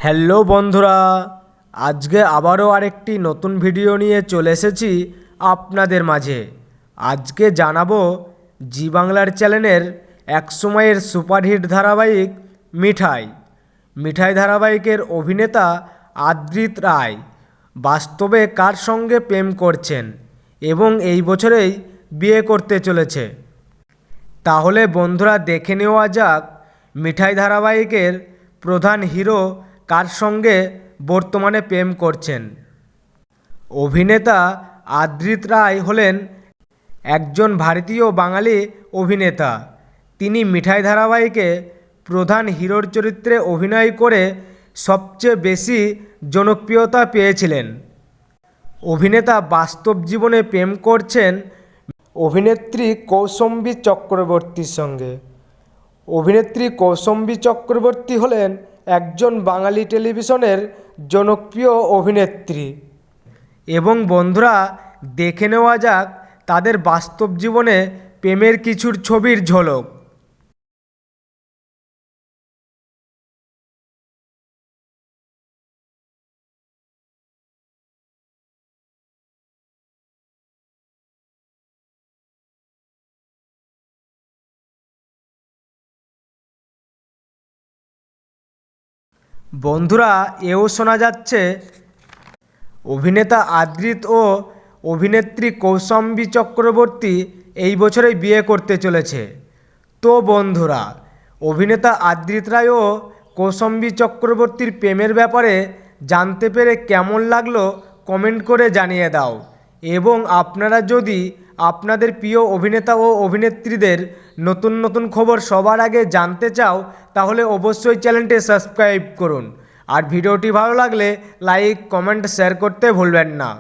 Hello বন্ধুরা, আজকে আবারও আরেকটি নতুন ভিডিও নিয়ে চলে এসেছি আপনাদের মাঝে। আজকে জানাবো জি বাংলার চ্যানেলের এক সময়ের সুপারহিট ধারাবাহিক মিঠাই ধারাবাহিকের অভিনেতা আদ্রিত রায় বাস্তবে কার সঙ্গে প্রেম করছেন এবং এই বছরেই বিয়ে করতে চলেছে। তাহলে বন্ধুরা দেখে নেওয়া যাক মিঠাই ধারাবাহিকের প্রধান হিরো কার সঙ্গে বর্তমানে প্রেম করছেন। অভিনেতা আদ্রিত রায় হলেন একজন ভারতীয় বাঙালি অভিনেতা। তিনি মিঠাই ধারাবাহিকে প্রধান হিরোর চরিত্রে অভিনয় করে সবচেয়ে বেশি জনপ্রিয়তা পেয়েছিলেন। অভিনেতা বাস্তব জীবনে প্রেম করছেন অভিনেত্রী কৌশম্বী চক্রবর্তীর সঙ্গে। অভিনেত্রী কৌশম্বী চক্রবর্তী হলেন একজন বাঙালি টেলিভিশনের জনপ্রিয় অভিনেত্রী। এবং বন্ধুরা দেখে নেওয়া যাক তাদের বাস্তব জীবনে প্রেমের কিছুর ছবির ঝলক। বন্ধুরা এও শোনা যাচ্ছে অভিনেতা আদ্রিত ও অভিনেত্রী কৌশম্বী চক্রবর্তী এই বছরেই বিয়ে করতে চলেছে। তো বন্ধুরা অভিনেতা আদ্রিত রায় ও কৌশম্বী চক্রবর্তীর প্রেমের ব্যাপারে জানতে পেরে কেমন লাগলো কমেন্ট করে জানিয়ে দাও। এবং আপনারা যদি আপনাদের প্রিয় অভিনেতা ও অভিনেত্রীদের নতুন নতুন খবর সবার আগে জানতে চাও তাহলে অবশ্যই চ্যানেলটি সাবস্ক্রাইব করুন। আর ভিডিওটি ভালো লাগলে লাইক কমেন্ট শেয়ার করতে ভুলবেন না।